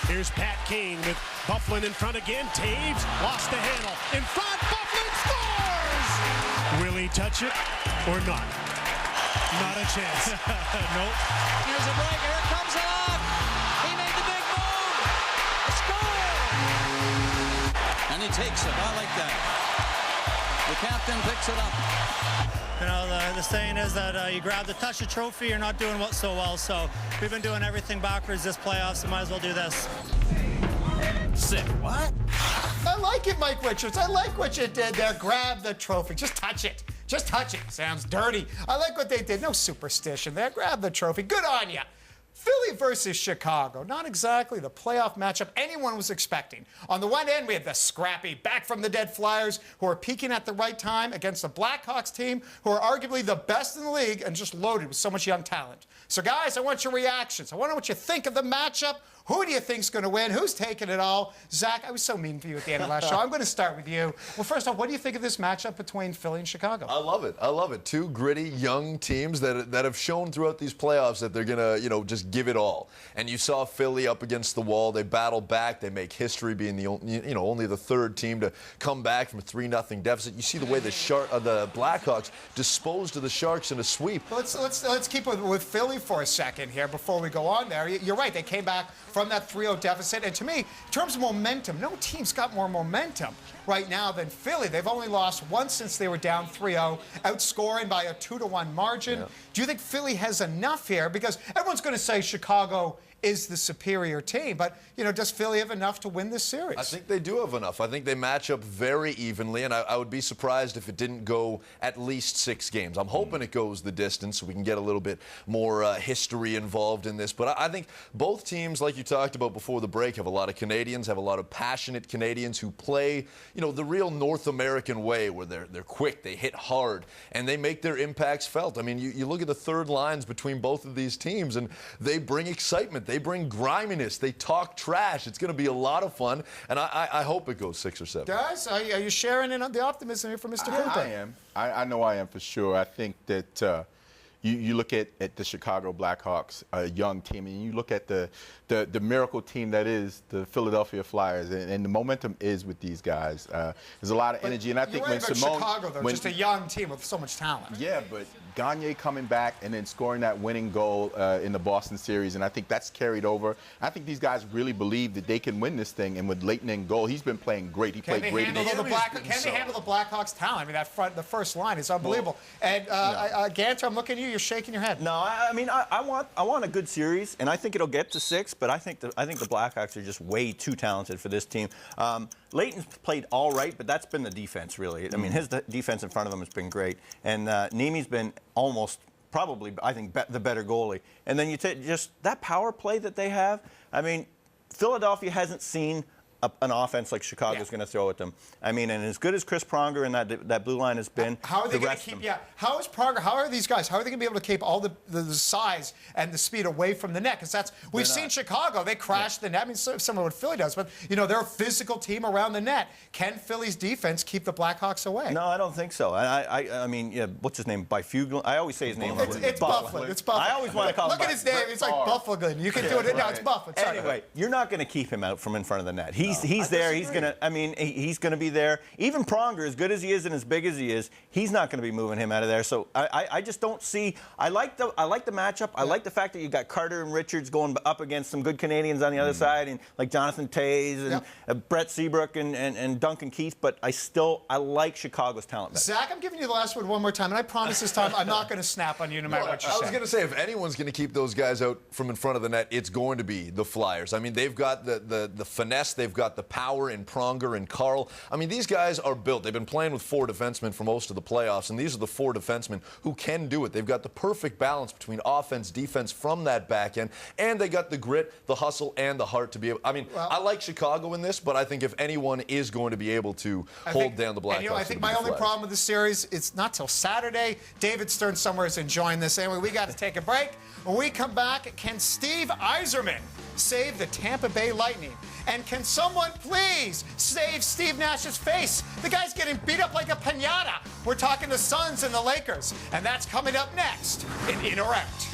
Here's Pat King with Byfuglien in front again. Taves lost the handle. In front, Byfuglien scores! Will he touch it or not? Not a chance. Nope. Here's a break. Here comes the lock. He made the big move. A score! And he takes it. I like that. The captain picks it up. You know, the saying is that you grab the touch of trophy, you're not doing so well. So we've been doing everything backwards this playoff, so might as well do this. Sick. What? I like it, Mike Richards. I like what you did there. Grab the trophy. Just touch it. Just touch it. Sounds dirty. I like what they did. No superstition there. Grab the trophy. Good on you. Philly versus Chicago. Not exactly the playoff matchup anyone was expecting. On the one end, we had the scrappy, back-from-the-dead Flyers who are peaking at the right time against the Blackhawks team who are arguably the best in the league and just loaded with so much young talent. So, guys, I want your reactions. I want to know what you think of the matchup. Who do you think's going to win? Who's taking it all? Zach, I was so mean for you at the end of last show. I'm going to start with you. Well, first off, what do you think of this matchup between Philly and Chicago? I love it. I love it. Two gritty, young teams that have shown throughout these playoffs that they're going to, just give it all. And you saw Philly up against the wall. They battle back. They make history being the only the third team to come back from a 3-0 deficit. You see the way the Blackhawks disposed of the Sharks in a sweep. Let's keep with Philly for a second here before we go on there. You're right. They came back from that 3-0 deficit. And to me, in terms of momentum, no team's got more momentum right now than Philly. They've only lost once since they were down 3-0, outscoring by a 2-1 margin. Yeah. Do you think Philly has enough here? Because everyone's going to say Chicago is the superior team. But, does Philly have enough to win this series? I think they do have enough. I think they match up very evenly, and I would be surprised if it didn't go at least 6 games. I'm hoping it goes the distance so we can get a little bit more history involved in this. But I think both teams, like you talked about before the break, have a lot of Canadians, have a lot of passionate Canadians who play, the real North American way where they're quick, they hit hard, and they make their impacts felt. I mean, you look at the third lines between both of these teams, and they bring excitement. They bring griminess. They talk trash. It's going to be a lot of fun, and I hope it goes 6 or 7. Guys, are you sharing in on the optimism here from Mr. Cooper? I am. I know I am for sure. I think that you look at the Chicago Blackhawks, a young team, and you look at the miracle team that is the Philadelphia Flyers, and the momentum is with these guys. There's a lot of energy, and I think when Simone, Chicago, though, just a young team with so much talent. Yeah, but Gagne coming back and then scoring that winning goal in the Boston series, and I think that's carried over. I think these guys really believe that they can win this thing, and with Leighton in goal, he's been playing great. He played great. Can they handle the Blackhawks' talent? I mean, the first line is unbelievable. And Ganter, I'm looking at you. You're shaking your head. No, I mean, I want a good series, and I think it'll get to 6. But I think the Blackhawks are just way too talented for this team. Leighton's played all right, but that's been the defense, really. I mean, his defense in front of him has been great, and Niemi's been almost probably, I think, the better goalie. And then you take just that power play that they have. I mean, Philadelphia hasn't seen an offense like Chicago's going to throw at them. I mean, and as good as Chris Pronger and that blue line has been, how are they going to keep? Yeah, how is Pronger? How are these guys? How are they going to be able to keep all the size and the speed away from the net? Because we've seen Chicago. They crash the net. I mean, similar to what Philly does, but they're a physical team around the net. Can Philly's defense keep the Blackhawks away? No, I don't think so. I mean, what's his name? Byfuglien. I always say his name. It's Byfuglien. It's Byfuglien. I always want to call him. Look at his name. It's like Byfuglien. You can do it. No, it's Byfuglien. Anyway, you're not going to keep him out from in front of the net. He's there. He's going to be there. Even Pronger, as good as he is and as big as he is, he's not going to be moving him out of there. So I just don't see. I like the matchup. I like the fact that you got Carter and Richards going up against some good Canadians on the other side, and like Jonathan Toews and Brett Seabrook and Duncan Keith. But I like Chicago's talent better. Zach, I'm giving you the last word one more time, and I promise this time I'm not going to snap on you no matter what you say. I was going to say, if anyone's going to keep those guys out from in front of the net, it's going to be the Flyers. I mean, they've got the finesse, they've got the power in Pronger and Carl. I mean, these guys are built. They've been playing with 4 defensemen for most of the playoffs, and these are the 4 defensemen who can do it. They've got the perfect balance between offense, defense from that back end, and they got the grit, the hustle, and the heart to be able. I mean, I like Chicago in this, but I think if anyone is going to be able to hold down the Blackhawks, I think my only problem with this series, it's not till Saturday. David Stern somewhere is enjoying this. Anyway, we got to take a break. When we come back, can Steve Yzerman save the Tampa Bay Lightning? And can someone please save Steve Nash's face? The guy's getting beat up like a piñata. We're talking the Suns and the Lakers, and that's coming up next in or Out.